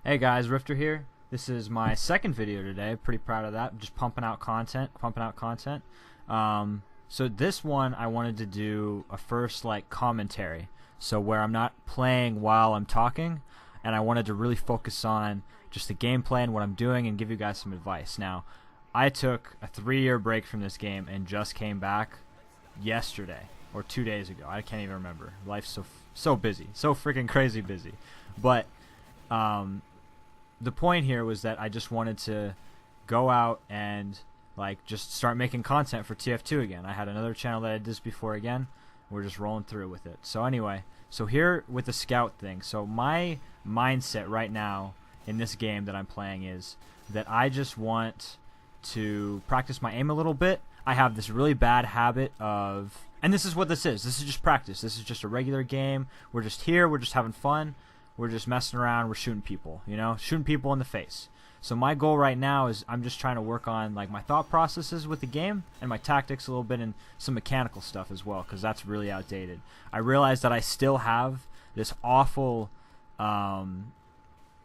Hey guys, Rifter here. This is my second video today. Pretty proud of that. Just pumping out content. So this one I wanted to do a first commentary. So where I'm not playing while I'm talking, and I wanted to really focus on just the gameplay and what I'm doing and give you guys some advice. Now, I took a 3-year break from this game and just came back yesterday or 2 days ago. I can't even remember. Life's so busy, so freaking crazy busy. But the point here was that I just wanted to go out and just start making content for TF2 again. I had another channel that I did this before again. We're just rolling through with it. So anyway, so here with the scout thing. So my mindset right now in this game that I'm playing is that I just want to practice my aim a little bit. I have this really bad habit of, and this is what this is. This is just practice. This is just a regular game. We're just here. We're just having fun. We're just messing around. We're shooting people, shooting people in the face. So my goal right now is I'm just trying to work on my thought processes with the game and my tactics a little bit and some mechanical stuff as well, because that's really outdated. I realize that I still have this awful, I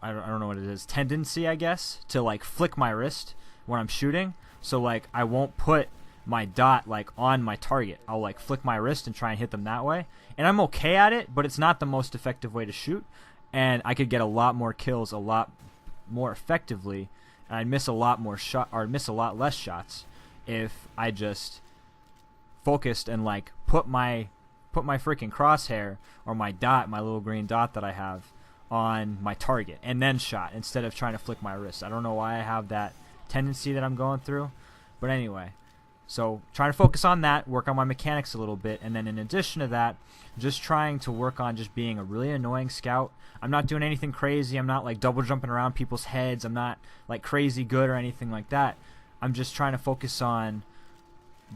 don't know what it is, tendency, I guess, to flick my wrist when I'm shooting. So I won't put my dot on my target. I'll flick my wrist and try and hit them that way. And I'm okay at it, but it's not the most effective way to shoot. And I could get a lot more kills a lot more effectively, and I'd miss a lot more miss a lot less shots if I just focused and put my freaking crosshair or my dot, my little green dot that I have, on my target and then shot instead of trying to flick my wrist. I don't know why I have that tendency that I'm going through, but anyway. So trying to focus on that, work on my mechanics a little bit, and then in addition to that, just trying to work on just being a really annoying scout. I'm not doing anything crazy. I'm not double jumping around people's heads. I'm not crazy good or anything like that. I'm just trying to focus on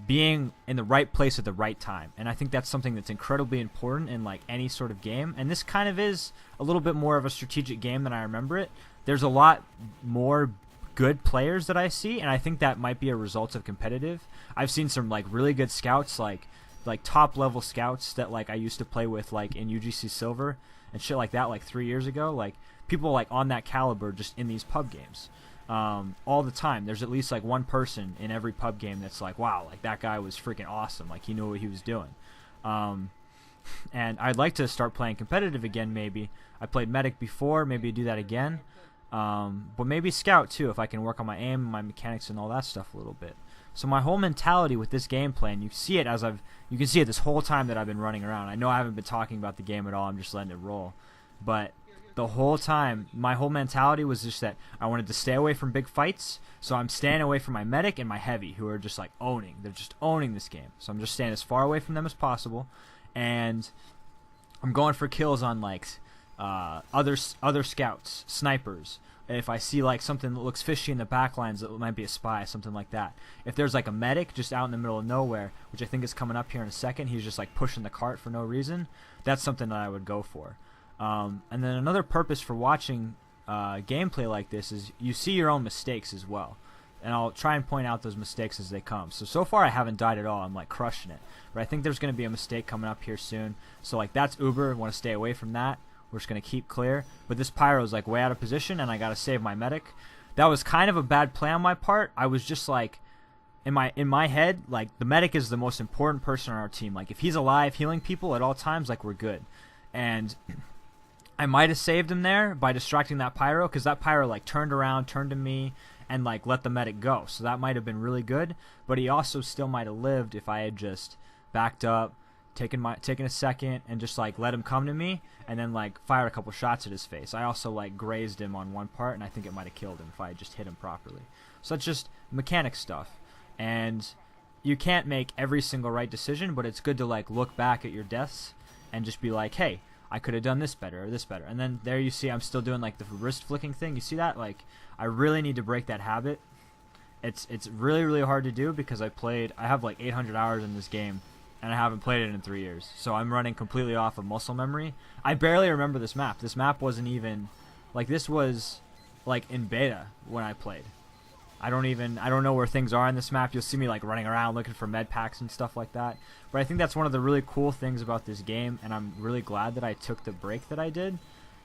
being in the right place at the right time. And I think that's something that's incredibly important in any sort of game. And this kind of is a little bit more of a strategic game than I remember it. There's a lot more good players that I see, and I think that might be a result of competitive. I've seen some really good scouts, like top level scouts that I used to play with in UGC Silver and shit like that 3 years ago. People on that caliber just in these pub games all the time. There's at least one person in every pub game that's wow, that guy was freaking awesome, he knew what he was doing. And I'd like to start playing competitive again. Maybe I played medic before, maybe do that again. But maybe scout too, if I can work on my aim, my mechanics, and all that stuff a little bit. So my whole mentality with this gameplay, and you see it you can see it this whole time that I've been running around. I know I haven't been talking about the game at all. I'm just letting it roll. But the whole time, my whole mentality was just that I wanted to stay away from big fights. So I'm staying away from my medic and my heavy, who are just owning. They're just owning this game. So I'm just staying as far away from them as possible, and I'm going for kills on other scouts, snipers. If I see something that looks fishy in the back lines, that might be a spy, something like that. If there's a medic just out in the middle of nowhere, which I think is coming up here in a second, he's just pushing the cart for no reason, that's something that I would go for. And then another purpose for watching gameplay like this is you see your own mistakes as well. And I'll try and point out those mistakes as they come. So far I haven't died at all. I'm crushing it. But I think there's going to be a mistake coming up here soon. So that's Uber. I want to stay away from that. We're just going to keep clear. But this pyro's way out of position, and I got to save my medic. That was kind of a bad play on my part. I was just in my head, the medic is the most important person on our team. If he's alive healing people at all times, we're good. And I might have saved him there by distracting that pyro, because that pyro turned around, turned to me, and let the medic go. So that might have been really good. But he also still might have lived if I had just backed up, taken a second, and just let him come to me, and then fired a couple shots at his face. I also grazed him on one part, and I think it might have killed him if I had just hit him properly. So that's just mechanic stuff, and you can't make every single right decision, but it's good to look back at your deaths and just be hey, I could have done this better or this better. And then there you see I'm still doing the wrist flicking thing. You see that? I really need to break that habit. It's really, really hard to do, because I have 800 hours in this game, and I haven't played it in 3 years. So I'm running completely off of muscle memory. I barely remember this map. This map wasn't even this was in beta when I played. I don't know where things are in this map. You'll see me running around looking for med packs and stuff like that. But I think that's one of the really cool things about this game, and I'm really glad that I took the break that I did,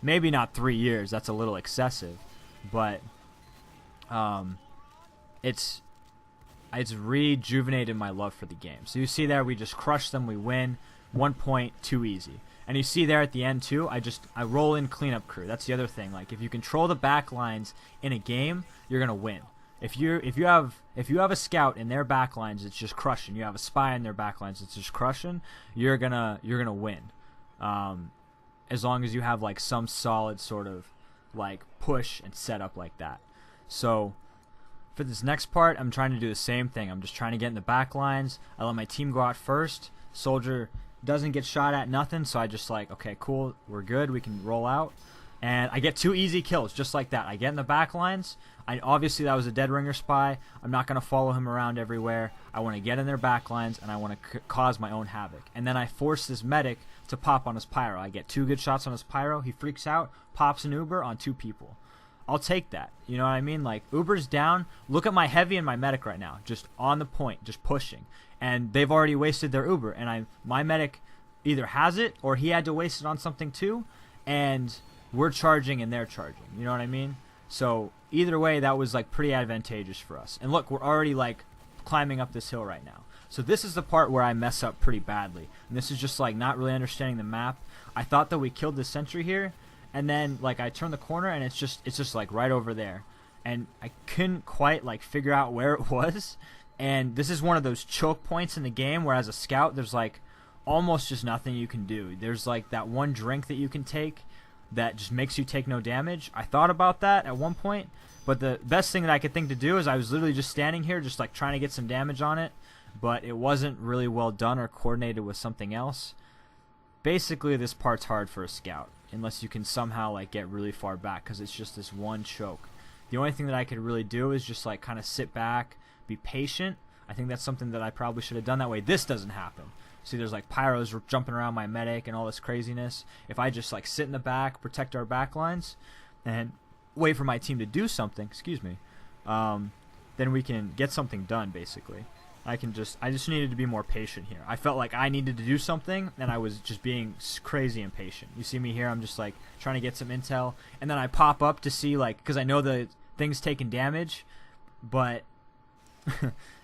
maybe not 3 years. That's a little excessive, but it's rejuvenated my love for the game. So you see there, we just crush them, we win, 1 point, too easy. And you see there at the end too, I roll in cleanup crew. That's the other thing. Like if you control the back lines in a game, you're gonna win. If you have a scout in their back lines, it's just crushing. You have a spy in their back lines, it's just crushing. You're gonna win. As long as you have like some solid sort of like push and setup like that. So for this next part, I'm trying to do the same thing. I'm just trying to get in the back lines. I let my team go out first. Soldier doesn't get shot at, nothing, so I just like, okay, cool, we're good, we can roll out. And I get 2 easy kills, just like that. I get in the back lines. Obviously, that was a dead ringer spy. I'm not going to follow him around everywhere. I want to get in their back lines, and I want to cause my own havoc. And then I force this medic to pop on his pyro. I get 2 good shots on his pyro. He freaks out, pops an Uber on 2 people. I'll take that. You know what I mean? Like, Uber's down. Look at my heavy and my medic right now. Just on the point, just pushing. And they've already wasted their Uber. And my medic either has it or he had to waste it on something too. And we're charging and they're charging. You know what I mean? So either way, that was like pretty advantageous for us. And look, we're already like climbing up this hill right now. So this is the part where I mess up pretty badly. And this is just like not really understanding the map. I thought that we killed the sentry here. And then like I turn the corner and it's just like right over there. And I couldn't quite like figure out where it was. And this is one of those choke points in the game where as a scout there's like almost just nothing you can do. There's like that one drink that you can take that just makes you take no damage. I thought about that at one point, but the best thing that I could think to do is I was literally just standing here just like trying to get some damage on it, but it wasn't really well done or coordinated with something else. Basically, this part's hard for a scout unless you can somehow like get really far back because it's just this one choke. The only thing that I could really do is just like kind of sit back, be patient. I think that's something that I probably should have done that way. This doesn't happen. See, there's like pyros jumping around my medic and all this craziness. If I just like sit in the back, protect our back lines, and wait for my team to do something, excuse me, then we can get something done basically. I just needed to be more patient here. I felt like I needed to do something and I was just being crazy impatient. You see me here, I'm just like trying to get some intel, and then I pop up to see like, because I know the thing's taking damage, but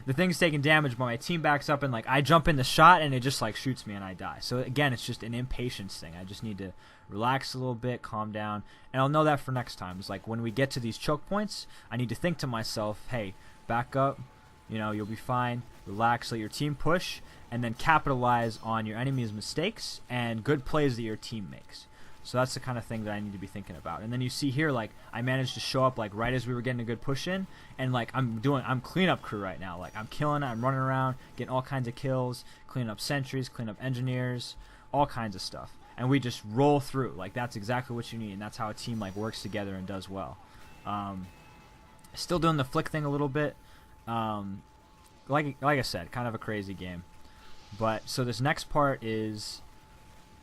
the thing's taking damage, but my team backs up and like I jump in the shot and it just like shoots me and I die. So again, it's just an impatience thing. I just need to relax a little bit, calm down, and I'll know that for next time. It's like when we get to these choke points, I need to think to myself, hey, back up, you know, you'll be fine, relax, let your team push, and then capitalize on your enemy's mistakes and good plays that your team makes. So that's the kind of thing that I need to be thinking about. And then you see here, like, I managed to show up, like, right as we were getting a good push in. And, like, I'm cleanup crew right now. Like, I'm killing it. I'm running around, getting all kinds of kills, cleaning up sentries, cleaning up engineers, all kinds of stuff. And we just roll through. Like, that's exactly what you need. And that's how a team, like, works together and does well. Still doing the flick thing a little bit. Like I said, kind of a crazy game. But, so this next part is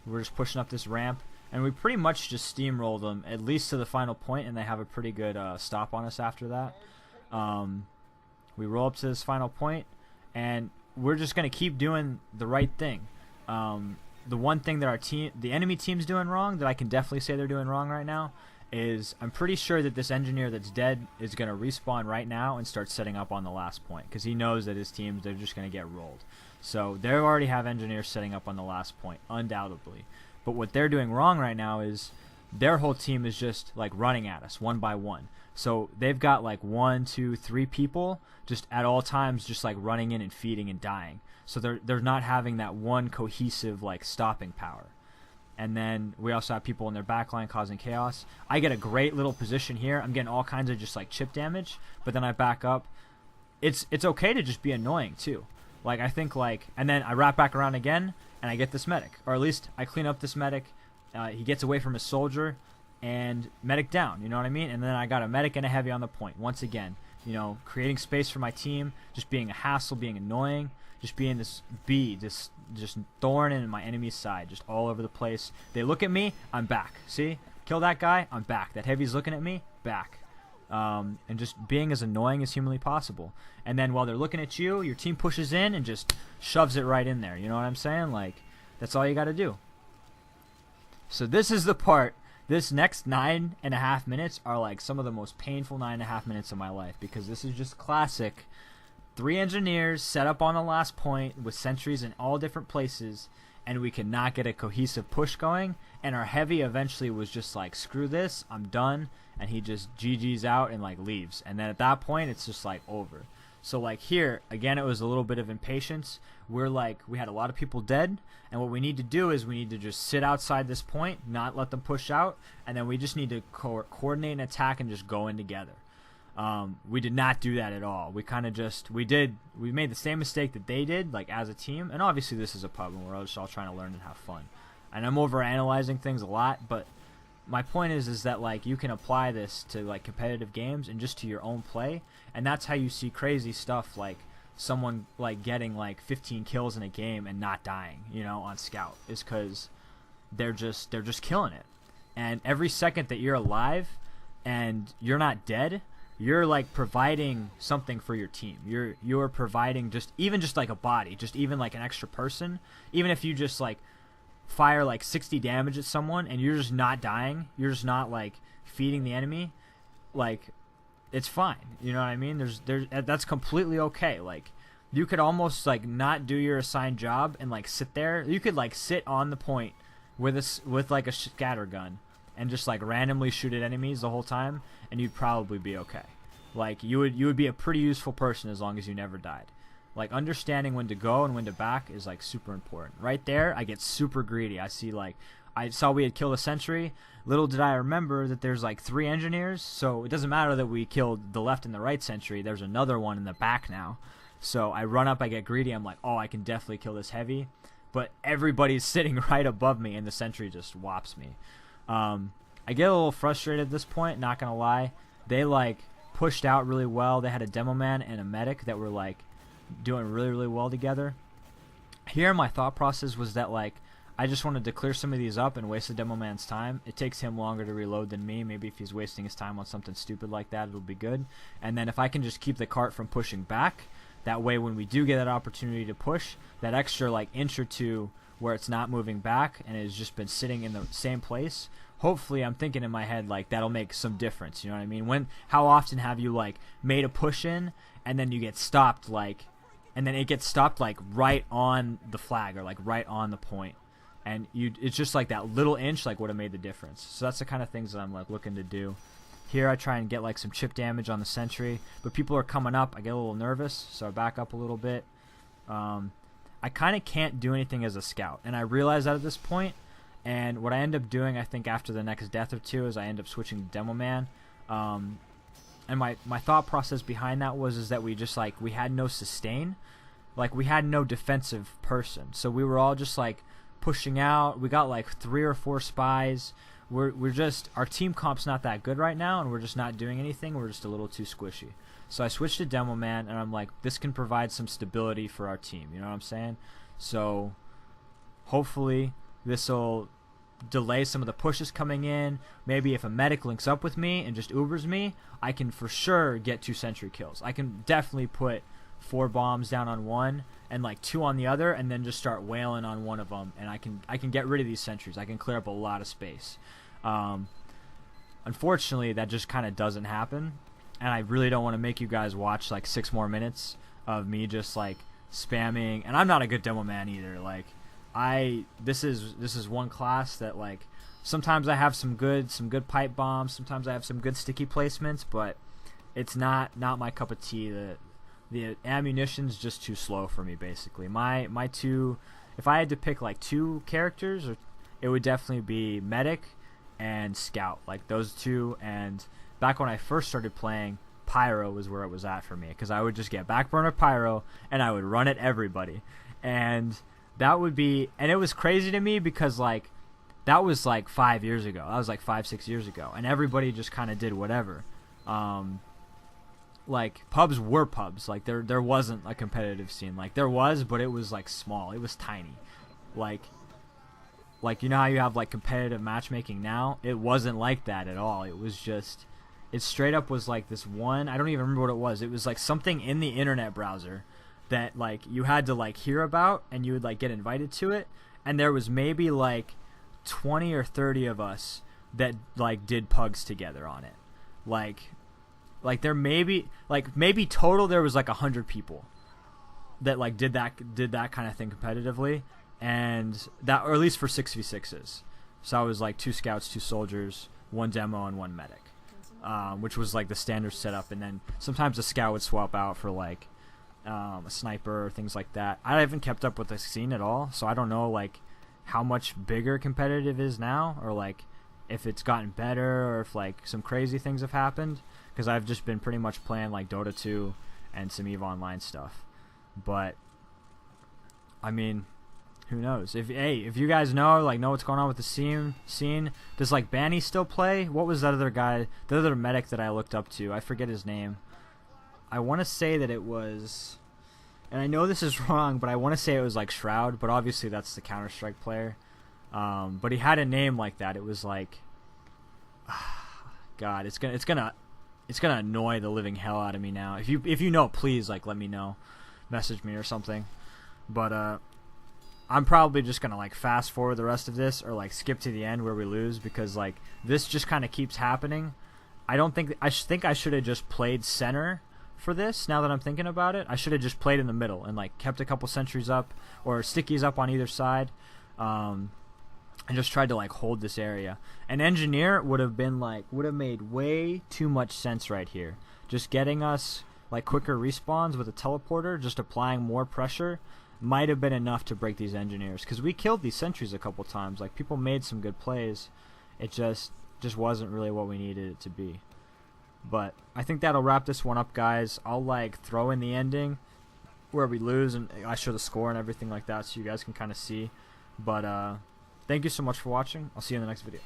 we're just pushing up this ramp. And we pretty much just steamroll them, at least to the final point, and they have a pretty good stop on us after that. We roll up to this final point, and we're just going to keep doing the right thing. The one thing that the enemy team's doing wrong, that I can definitely say they're doing wrong right now, is I'm pretty sure that this engineer that's dead is going to respawn right now and start setting up on the last point, because he knows that his teams, they're just going to get rolled. So they already have engineers setting up on the last point, undoubtedly. But what they're doing wrong right now is their whole team is just like running at us one by one. So they've got like 1, 2, 3 people just at all times just like running in and feeding and dying. So they're not having that one cohesive like stopping power. And then we also have people in their backline causing chaos. I get a great little position here. I'm getting all kinds of just like chip damage, but then I back up. It's okay to just be annoying too. Like I think like, and then I wrap back around again and I get this medic, or at least I clean up this medic. He gets away from his soldier, and medic down. You know what I mean? And then I got a medic and a heavy on the point. Once again, you know, creating space for my team, just being a hassle, being annoying, just being this just thorn in my enemy's side, just all over the place. They look at me, I'm back. See, kill that guy, I'm back. That heavy's looking at me, back. And just being as annoying as humanly possible. And then while they're looking at you, your team pushes in and just shoves it right in there. You know what I'm saying? Like, that's all you got to do. So this is the part this next 9.5 minutes are like some of the most painful 9.5 minutes of my life, because this is just classic. 3 engineers set up on the last point with sentries in all different places, and we could not get a cohesive push going, and our heavy eventually was just like, screw this, I'm done, and he just GG's out and like leaves. And then at that point it's just like over. So like here again, it was a little bit of impatience. We had a lot of people dead, and what we need to do is we need to just sit outside this point, not let them push out, and then we just need to coordinate an attack and just go in together. We did not do that at all. We kind of just we made the same mistake that they did, like as a team. And obviously this is a pub and we're just all trying to learn and have fun, and I'm over analyzing things a lot, but my point is that like you can apply this to like competitive games and just to your own play, and that's how you see crazy stuff, like someone like getting like 15 kills in a game and not dying, on scout, is because they're just killing it. And every second that you're alive and you're not dead, you're like providing something for your team. You're providing just like a body, just even like an extra person. Even if you just like fire like 60 damage at someone and you're just not dying, you're just not like feeding the enemy, like it's fine. You know what I mean? That's completely okay. Like you could almost like not do your assigned job and like sit there. You could like sit on the point with like a scatter gun and just like randomly shoot at enemies the whole time, and you'd probably be okay. Like you would be a pretty useful person as long as you never died. Like understanding when to go and when to back is like super important. Right there, I get super greedy. I saw we had killed a sentry. Little did I remember that there's like 3 engineers, so it doesn't matter that we killed the left and the right sentry. There's another one in the back now. So I run up, I get greedy. I'm like, oh, I can definitely kill this heavy. But everybody's sitting right above me, and the sentry just whops me. I get a little frustrated at this point, not gonna lie. They like pushed out really well. They had a demo man and a medic that were like doing really, really well together. Here my thought process was that like I just wanted to clear some of these up and waste the demo man's time. It takes him longer to reload than me. Maybe if he's wasting his time on something stupid like that, it'll be good. And then if I can just keep the cart from pushing back, that way when we do get that opportunity to push, that extra like inch or two where it's not moving back and it's just been sitting in the same place, hopefully I'm thinking in my head like that'll make some difference. You know what I mean? How often have you like made a push in and then you get stopped and then it gets stopped like right on the flag or like right on the point, and it's just like that little inch like would have made the difference. So that's the kind of things that I'm like looking to do. Here I try and get like some chip damage on the sentry, but people are coming up. I get a little nervous, so I back up a little bit. I kind of can't do anything as a scout, and I realize that at this point. And what I end up doing, I think after the next death or two, is I end up switching to demo man. And my thought process behind that is that we just like we had no sustain, like we had no defensive person, so we were all just like pushing out. We got like 3 or 4 spies. We're just, our team comp's not that good right now, and we're just not doing anything. We're just a little too squishy. So I switched to demo man, and I'm like, this can provide some stability for our team. You know what I'm saying? So hopefully this will delay some of the pushes coming in. Maybe if a medic links up with me and just Ubers me, I can for sure get 2 sentry kills. I can definitely put 4 bombs down on one and like 2 on the other, and then just start wailing on one of them, and I can get rid of these sentries. I can clear up a lot of space. Unfortunately, that just kind of doesn't happen, and I really don't want to make you guys watch like 6 more minutes of me just like spamming. And I'm not a good demo man either. Like this is one class that like sometimes I have some good pipe bombs, sometimes I have some good sticky placements, but it's not my cup of tea. The ammunition's just too slow for me, basically. My 2, if I had to pick like 2 characters, it would definitely be medic and scout, like those 2. And back when I first started playing, pyro was where it was at for me, because I would just get backburner pyro and I would run at everybody, and that would be, and it was crazy to me because like that was like 5 years ago. That was like 5-6 years ago, and everybody just kind of did whatever. Like pubs were pubs. Like there wasn't a competitive scene. Like there was, but it was like small. It was tiny. Like you know how you have like competitive matchmaking now? It wasn't like that at all. It was just, it straight up was like this one, I don't even remember what it was. It was like something in the internet browser that like you had to like hear about, and you would like get invited to it, and there was maybe like 20 or 30 of us that like did pugs together on it. Like there maybe total there was like 100 people that like did that kind of thing competitively, and that, or at least for 6v6s. So I was like 2 scouts, 2 soldiers, 1 demo, and 1 medic, which was like the standard setup. And then sometimes a scout would swap out for like a sniper or things like that. I haven't kept up with the scene at all, so I don't know like how much bigger competitive is now, or like if it's gotten better, or if like some crazy things have happened, because I've just been pretty much playing like Dota 2 and some EVE Online stuff. But I mean, who knows? If you guys know what's going on with the scene, does like Banny still play? What was that other guy, the other medic that I looked up to? I forget his name. I want to say that it was, and I know this is wrong, but I want to say it was like Shroud, but obviously that's the Counter-Strike player. But he had a name like that. It was like, God, it's gonna annoy the living hell out of me now. If you know, please like let me know, message me or something. But I'm probably just gonna like fast forward the rest of this, or like skip to the end where we lose, because like this just kind of keeps happening. I think I should have just played center for this. Now that I'm thinking about it, I should have just played in the middle and like kept a couple sentries up or stickies up on either side, and just tried to like hold this area. An engineer would have made way too much sense right here. Just getting us like quicker respawns with a teleporter, just applying more pressure, might have been enough to break these engineers, because we killed these sentries a couple times. Like, people made some good plays. It just wasn't really what we needed it to be. But I think that'll wrap this one up, guys. I'll like throw in the ending where we lose, and I show the score and everything like that, so you guys can kind of see. But thank you so much for watching. I'll see you in the next video.